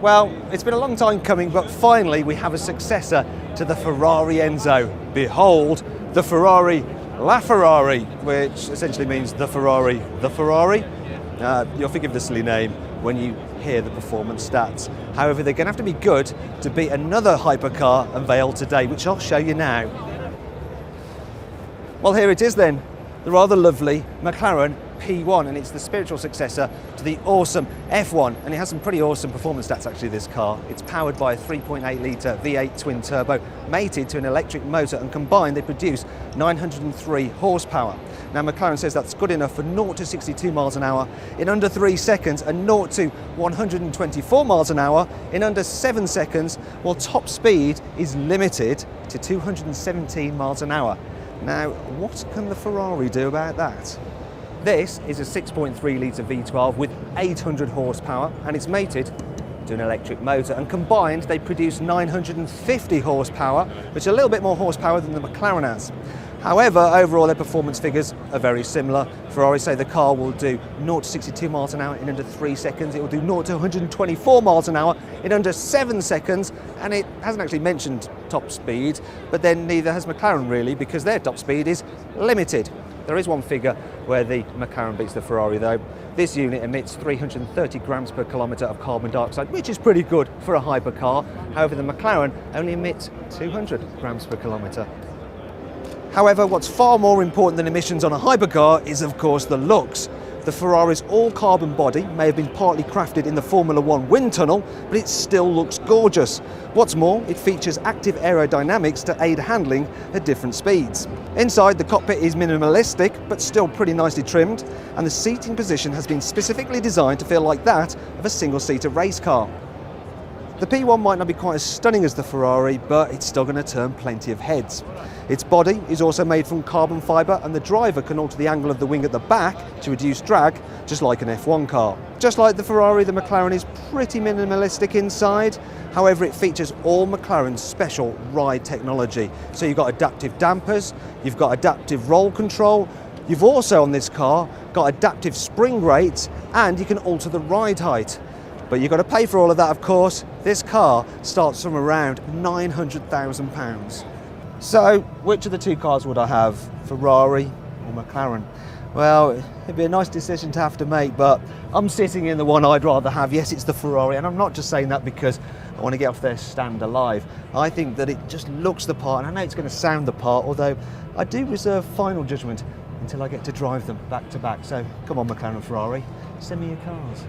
Well, it's been a long time coming, but finally we have a successor to the Ferrari Enzo. Behold, the Ferrari LaFerrari, which essentially means the Ferrari. You'll forgive the silly name when you hear the performance stats. However, they're going to have to be good to beat another hypercar unveiled today, which I'll show you now. Well, here it is then, the rather lovely McLaren P1, and it's the spiritual successor to the awesome F1, and it has some pretty awesome performance stats actually, this car. It's powered by a 3.8 litre V8 twin turbo mated to an electric motor, and combined they produce 903 horsepower. Now McLaren says that's good enough for 0 to 62 miles an hour in under 3 seconds and 0 to 124 miles an hour in under 7 seconds, while top speed is limited to 217 miles an hour. Now, what can the Ferrari do about that? This is a 6.3 litre V12 with 800 horsepower, and it's mated to an electric motor, and combined they produce 950 horsepower, which is a little bit more horsepower than the McLaren has. However, overall their performance figures are very similar. Ferrari say the car will do 0 to 62 miles an hour in under 3 seconds, it will do 0 to 124 miles an hour in under 7 seconds, and it hasn't actually mentioned top speed, but then neither has McLaren really, because their top speed is limited. There is one figure where the McLaren beats the Ferrari though. This unit emits 330 grams per kilometre of carbon dioxide, which is pretty good for a hypercar. However, the McLaren only emits 200 grams per kilometre. However, what's far more important than emissions on a hypercar is of course the looks. The Ferrari's all-carbon body may have been partly crafted in the Formula 1 wind tunnel, but it still looks gorgeous. What's more, it features active aerodynamics to aid handling at different speeds. Inside, the cockpit is minimalistic, but still pretty nicely trimmed, and the seating position has been specifically designed to feel like that of a single-seater race car. The P1 might not be quite as stunning as the Ferrari, but it's still going to turn plenty of heads. Its body is also made from carbon fibre, and the driver can alter the angle of the wing at the back to reduce drag, just like an F1 car. Just like the Ferrari, the McLaren is pretty minimalistic inside. However, it features all McLaren's special ride technology. So you've got adaptive dampers, you've got adaptive roll control, you've also on this car got adaptive spring rates, and you can alter the ride height. But you've got to pay for all of that, of course. This car starts from around £900,000. So, which of the two cars would I have, Ferrari or McLaren? Well, it'd be a nice decision to have to make, but I'm sitting in the one I'd rather have. Yes, it's the Ferrari, and I'm not just saying that because I want to get off their stand alive. I think that it just looks the part, and I know it's going to sound the part, although I do reserve final judgment until I get to drive them back to back. So, come on McLaren and Ferrari, send me your cars.